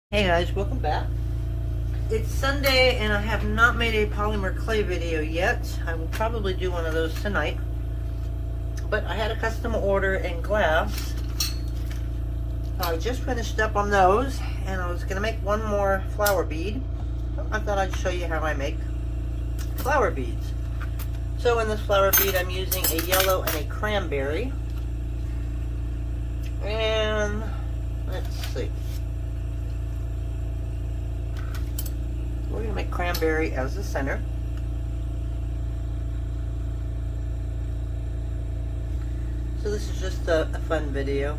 Hey guys, welcome back. It's Sunday and I have not made a polymer clay video yet. I will probably do one of those tonight. But I had a custom order in glass. I just finished up on those and I was going to make one more flower bead. I thought I'd show you how I make flower beads. So in this flower bead I'm using a yellow and a cranberry. And let's see. We're going to make cranberry as the center. So this is just a fun video.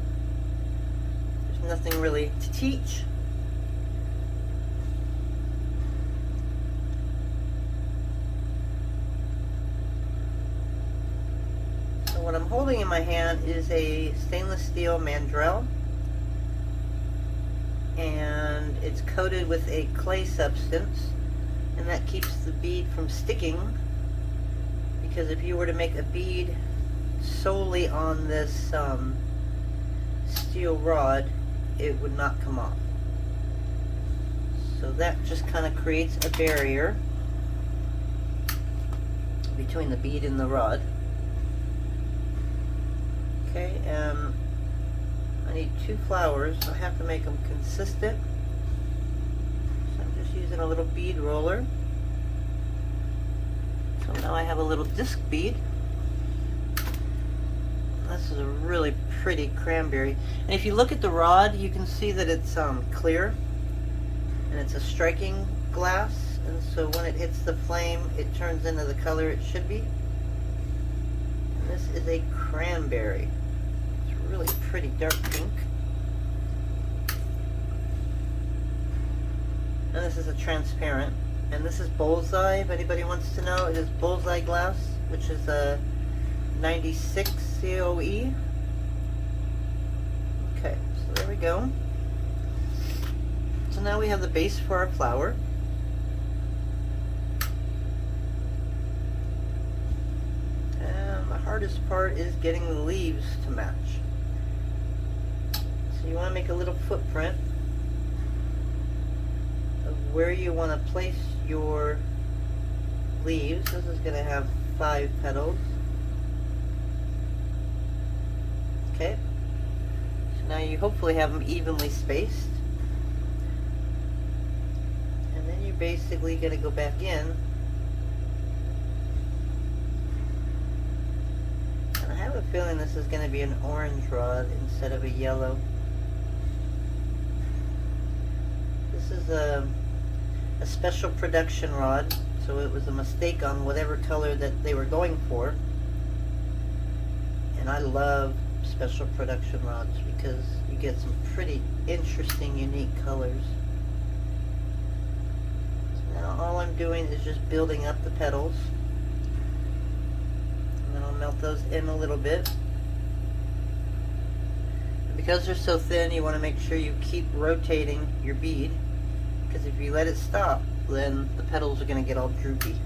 There's nothing really to teach. So what I'm holding in my hand is a stainless steel mandrel. And it's coated with a clay substance, and that keeps the bead from sticking, because if you were to make a bead solely on this steel rod, it would not come off. So that just kind of creates a barrier between the bead and the rod. Okay, and I need 2 flowers, so I have to make them consistent. So I'm just using a little bead roller. So now I have a little disc bead. This is a really pretty cranberry. And if you look at the rod, you can see that it's clear. And it's a striking glass. And so when it hits the flame, it turns into the color it should be. And this is a cranberry. Really pretty dark pink. And this is a transparent. And this is Bullseye, if anybody wants to know. It is Bullseye glass, which is a 96 COE. Okay, so there we go. So now we have the base for our flower. And the hardest part is getting the leaves to match. You want to make a little footprint of where you want to place your leaves. This is going to have 5 petals. Okay. So now you hopefully have them evenly spaced. And then you're basically going to go back in. And I have a feeling this is going to be an orange rod instead of a yellow. This is a special production rod, so it was a mistake on whatever color that they were going for. And I love special production rods because you get some pretty interesting, unique colors. So now all I'm doing is just building up the petals. And then I'll melt those in a little bit. And because they're so thin, you want to make sure you keep rotating your bead. Because if you let it stop, then the petals are going to get all droopy.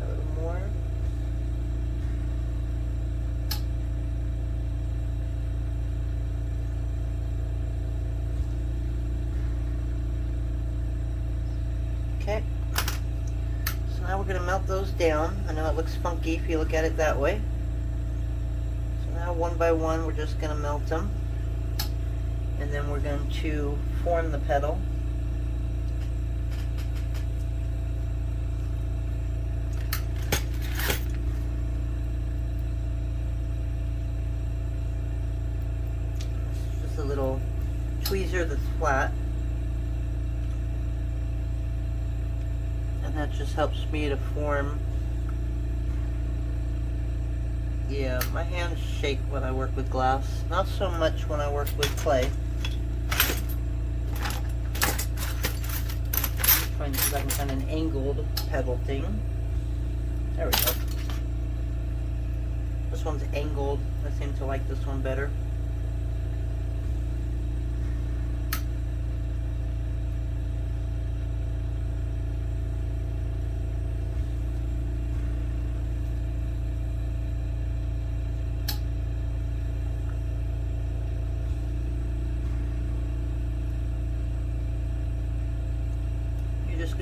A little more. Okay. So now we're going to melt those down. I know it looks funky if you look at it that way. Now one by one we're just going to melt them, and then we're going to form the petal. This is just a little tweezer that's flat, and that just helps me to form. Yeah, my hands shake when I work with glass. Not so much when I work with clay. I'm trying to see if I can find an angled petal thing. There we go. This one's angled. I seem to like this one better.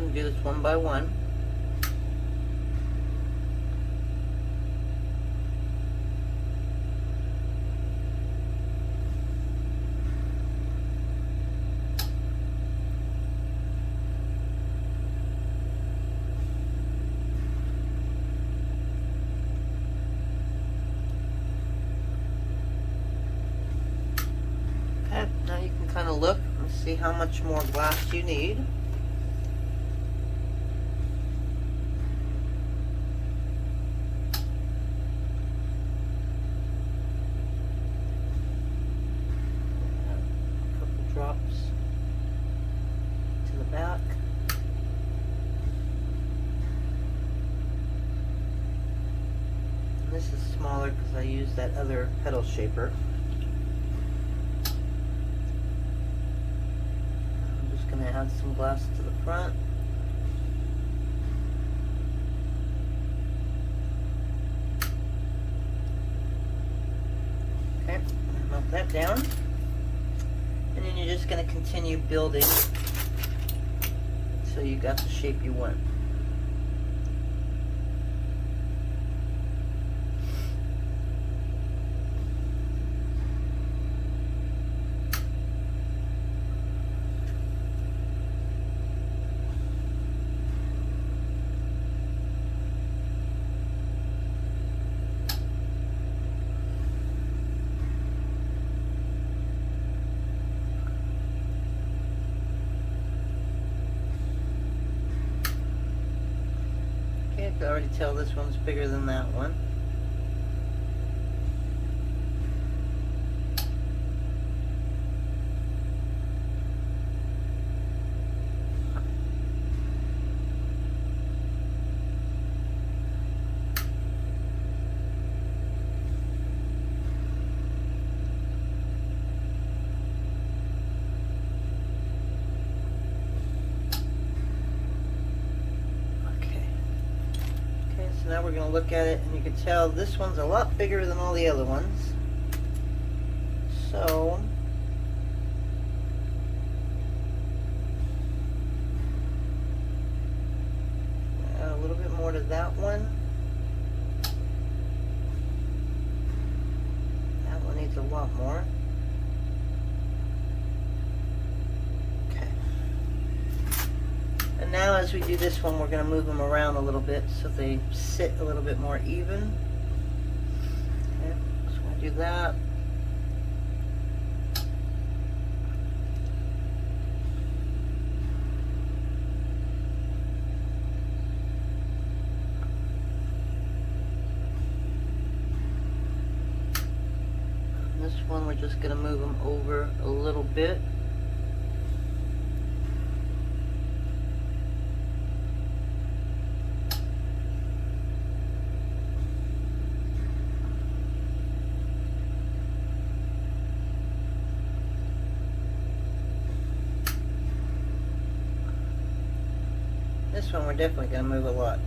going to do this one by one. Okay, now you can kind of look and see how much more glass you need. Drops to the back. And this is smaller because I used that other petal shaper. I'm just going to add some glass to the front. Okay, melt that down. And then you're just going to continue building until you got the shape you want. I can already tell this one's bigger than that one. Now we're going to look at it, and you can tell this one's a lot bigger than all the other ones. So add a little bit more to that one. That one needs a lot more. And now as we do this one, we're going to move them around a little bit so they sit a little bit more even. Okay, so we'll do that. And this one, we're just going to move them over a little bit. This one we're definitely going to move a lot.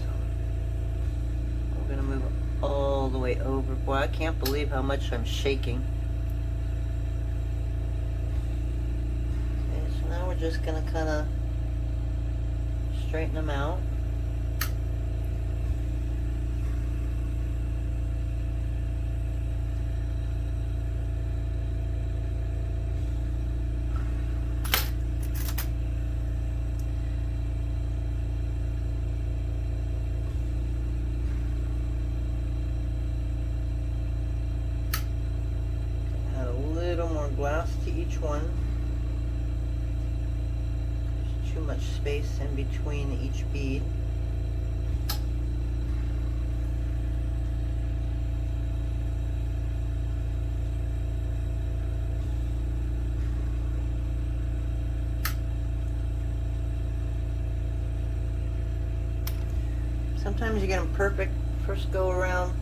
So we're going to move all the way over. Boy, I can't believe how much I'm shaking. Okay, so now we're just going to kind of straighten them out. Glass to each one. There's too much space in between each bead. Sometimes you get them perfect first go around.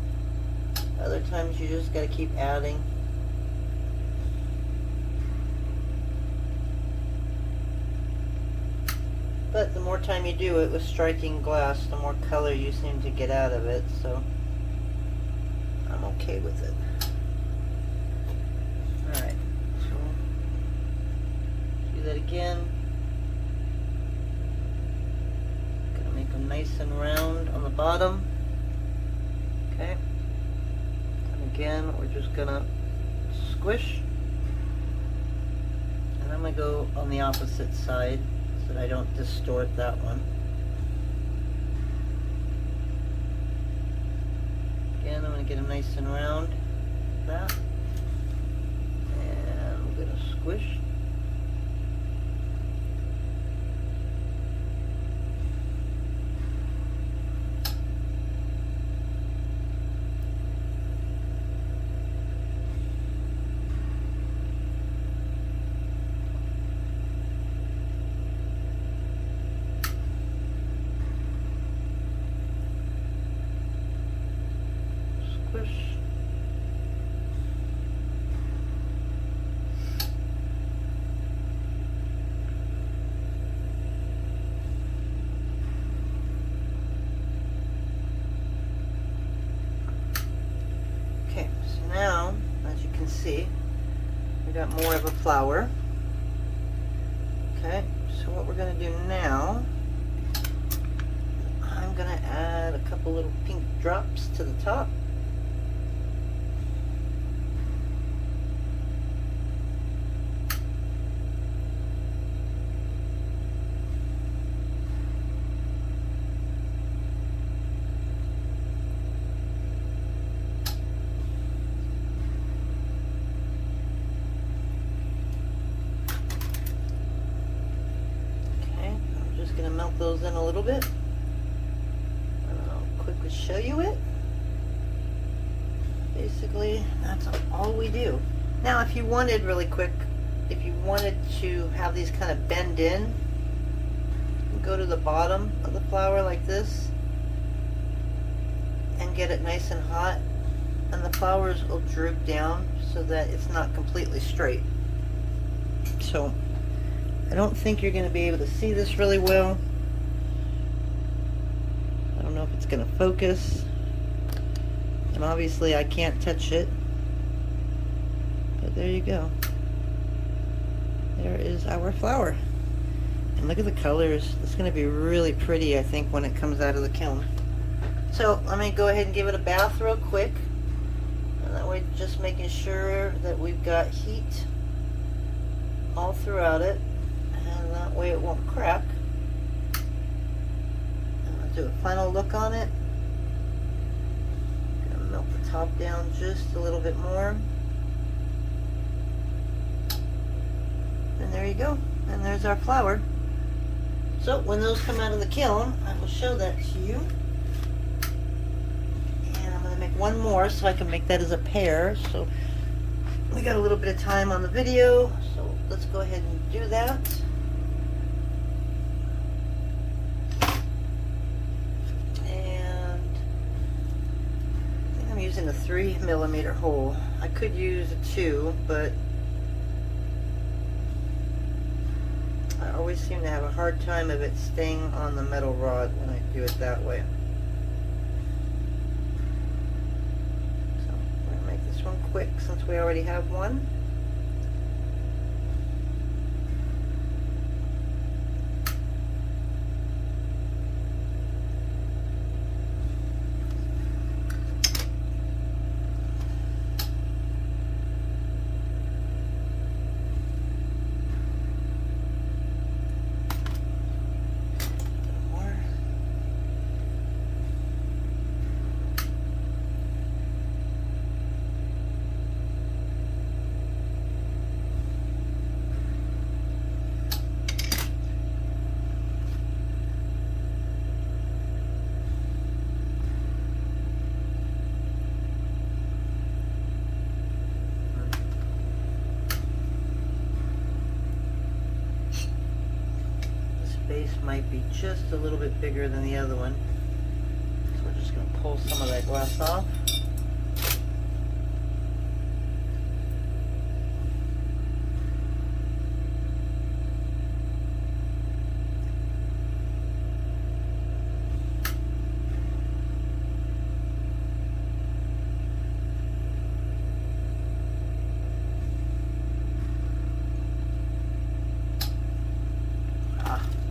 Other times you just got to keep adding. But the more time you do it with striking glass, the more color you seem to get out of it, so I'm okay with it. Alright, so do that again. nice and round on the bottom. Okay. And again, we're just gonna squish. And I'm gonna go on the opposite side so that I don't distort that one. Again, I'm gonna get them nice and round, like that. And we're gonna squish. Okay, so now, as you can see, we got more of a flower. Okay, so what we're going to do now, I'm going to add a couple little pink drops to the top. Going to melt those in a little bit, and I'll quickly show you it. Basically, that's all we do. Now, if you wanted really quick, if you wanted to have these kind of bend in, you can go to the bottom of the flower like this and get it nice and hot, and the flowers will droop down so that it's not completely straight. So I don't think you're going to be able to see this really well. I don't know if it's going to focus. And obviously I can't touch it. But there you go. There is our flower. And look at the colors. It's going to be really pretty, I think, when it comes out of the kiln. So let me go ahead and give it a bath real quick. And that way, just making sure that we've got heat all throughout it. And that way it won't crack. And I'll do a final look on it. Gonna melt the top down just a little bit more. And there you go. And there's our flower. So when those come out of the kiln, I will show that to you. And I'm gonna make one more so I can make that as a pair. So we got a little bit of time on the video, so let's go ahead and do that. Using a 3mm hole. I could use a 2, but I always seem to have a hard time of it staying on the metal rod when I do it that way. So we're going to make this one quick since we already have one. Might be just a little bit bigger than the other one, so we're just going to pull some of that glass off.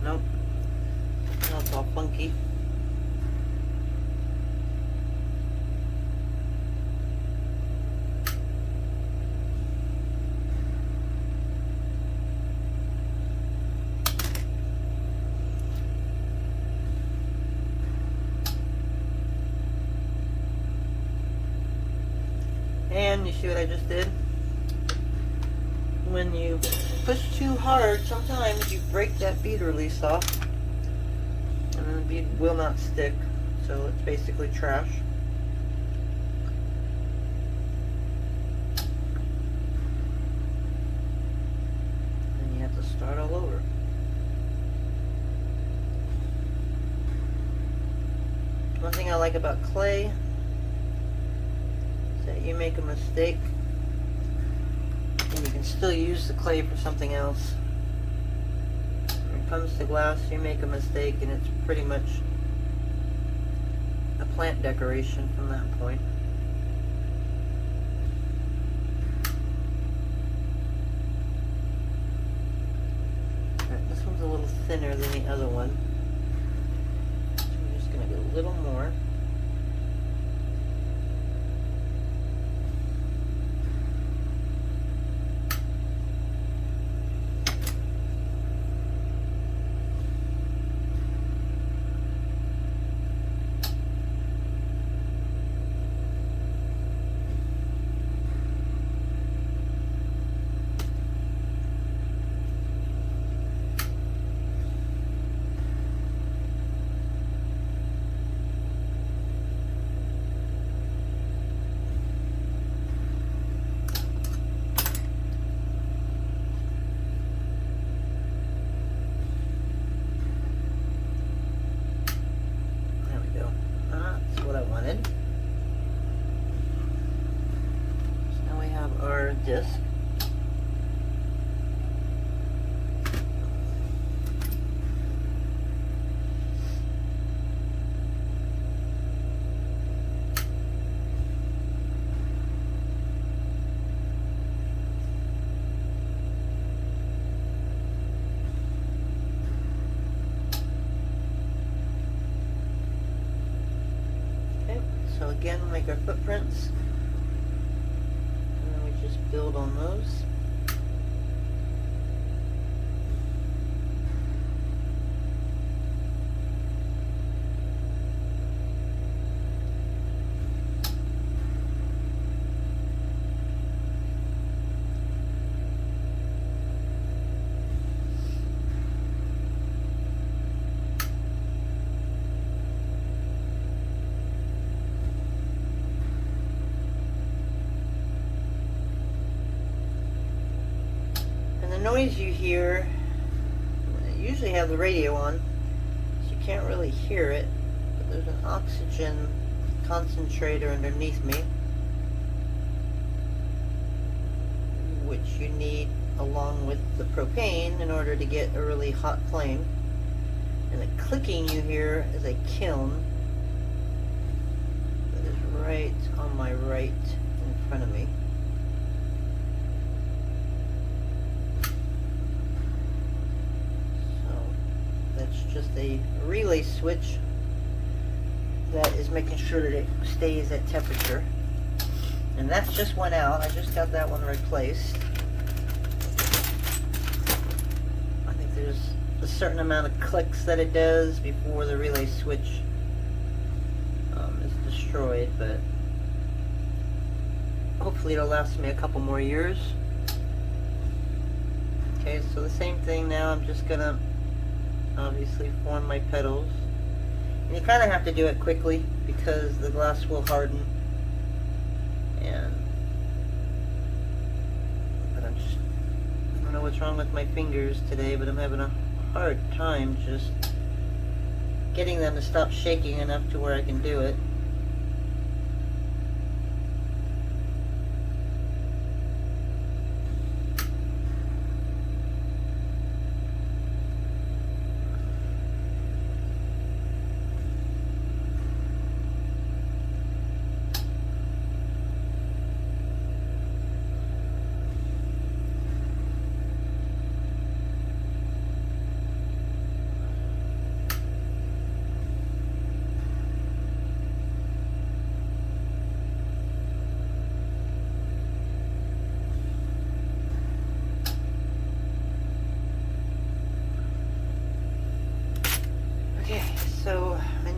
Nope. Now it's all funky. And you see what I just did? When you push too hard, sometimes you break that bead release off, and then the bead will not stick, so it's basically trash. And you have to start all over. One thing I like about clay is that you make a mistake and you can still use the clay for something else. When it comes to glass, you make a mistake and it's pretty much a plant decoration from that point. Alright, this one's a little thinner than the other one. So I'm just going to get a little more. Disc. Okay, so again, we'll make our footprints. Just build on those. Noise you hear, I usually have the radio on, so you can't really hear it, but there's an oxygen concentrator underneath me, which you need along with the propane in order to get a really hot flame. And the clicking you hear is a kiln that is right on my right in front of me. Just a relay switch that is making sure that it stays at temperature. And that's just went out. I just got that one replaced. I think there's a certain amount of clicks that it does before the relay switch is destroyed, but hopefully it'll last me a couple more years. Okay, so the same thing now. I'm just gonna obviously form my petals, and you kind of have to do it quickly because the glass will harden. But I don't know what's wrong with my fingers today, but I'm having a hard time just getting them to stop shaking enough to where I can do it.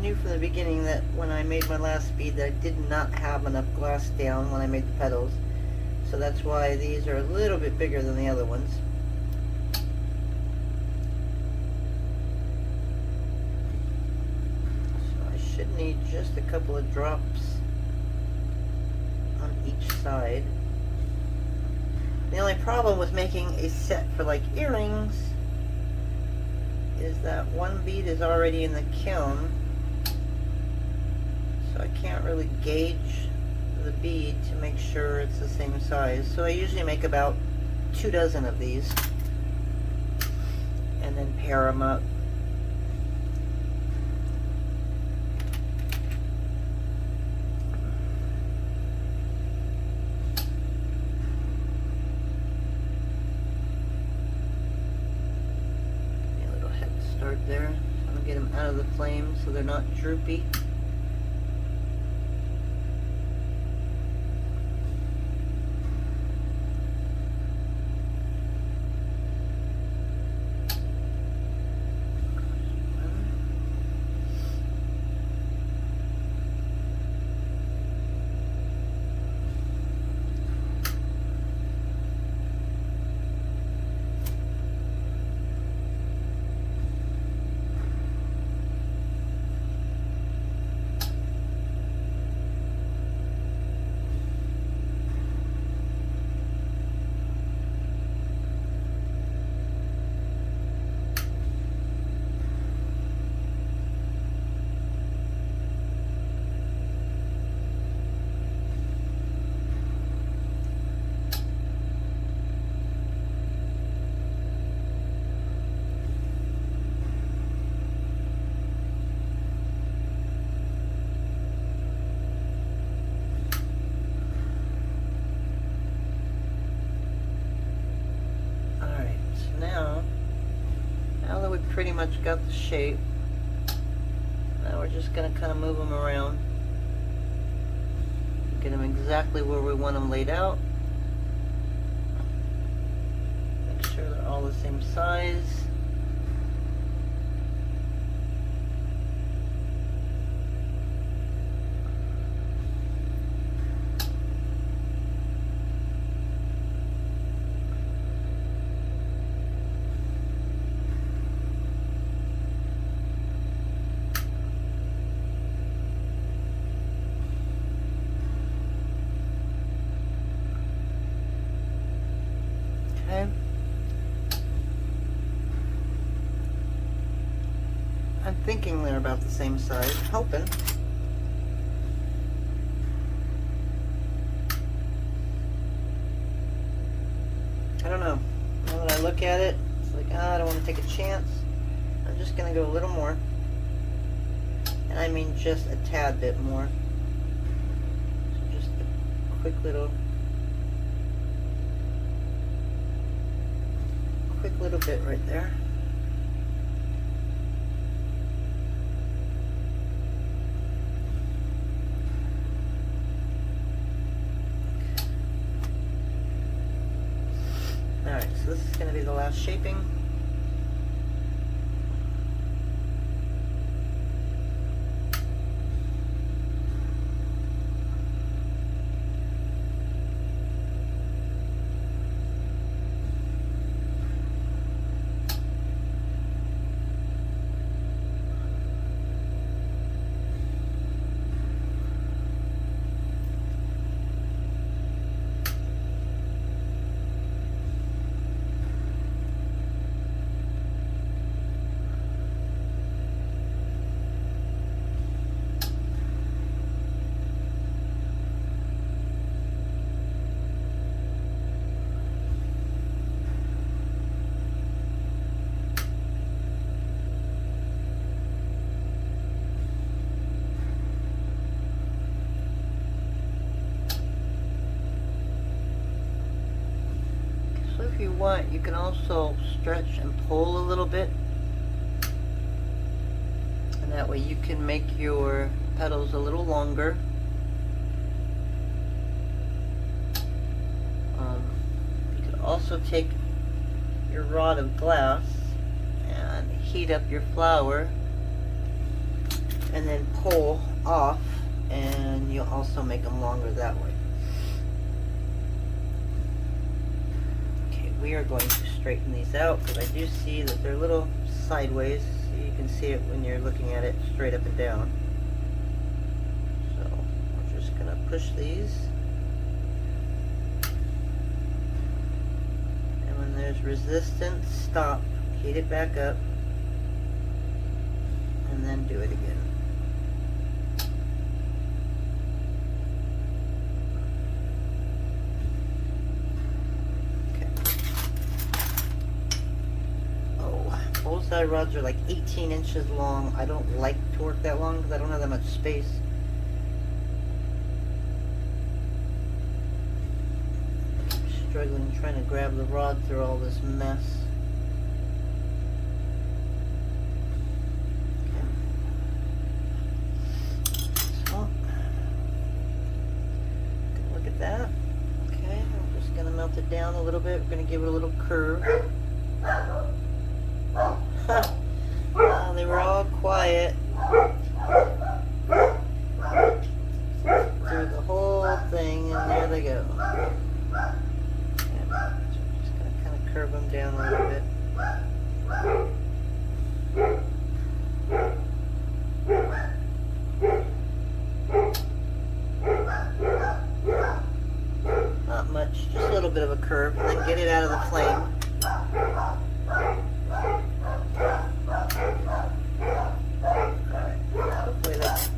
knew from the beginning that when I made my last bead that I did not have enough glass down when I made the petals. So that's why these are a little bit bigger than the other ones. So I should need just a couple of drops on each side. The only problem with making a set for like earrings is that one bead is already in the kiln, so I can't really gauge the bead to make sure it's the same size. So I usually make about 2 dozen of these and then pair them up. A little head start there. I'm gonna get them out of the flame so they're not droopy. Pretty much got the shape. Now we're just going to kind of move them around, get them exactly where we want them laid out, make sure they're all the same size. I'm thinking they're about the same size, hoping. I don't know. Now that I look at it, it's like, I don't want to take a chance. I'm just going to go a little more. And I mean just a tad bit more. So just a quick little bit right there. Alright, so this is going to be the last shaping. If you want, you can also stretch and pull a little bit, and that way you can make your petals a little longer. You could also take your rod of glass and heat up your flour and and then pull off, and you'll also make them longer that way. Okay, we are going to straighten these out because I do see that they're a little sideways. So you can see it when you're looking at it straight up and down. So we're just going to push these. And when there's resistance, stop, heat it back up, and then do it again. Okay. Oh, bullseye rods are like 18 inches long. I don't like to work that long because I don't have that much space. I'm struggling trying to grab the rod through all this mess. That. Okay, I'm just going to melt it down a little bit. We're going to give it a little curve. They were all quiet through the whole thing, and there they go. Okay, just going to kind of curve them down a little bit. Not much, just a little bit of a curve, and then get it out of the flame. Hopefully that's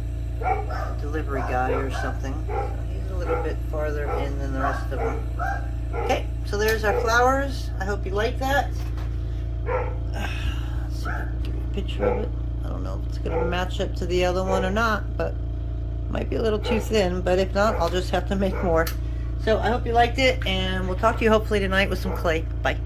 a delivery guy or something. So he's a little bit farther in than the rest of them. Okay, so there's our flowers. I hope you like that. Let's see if I can give you a picture of it. I don't know if it's going to match up to the other one or not, but it might be a little too thin, but if not, I'll just have to make more. So I hope you liked it, and we'll talk to you hopefully tonight with some clay. Bye.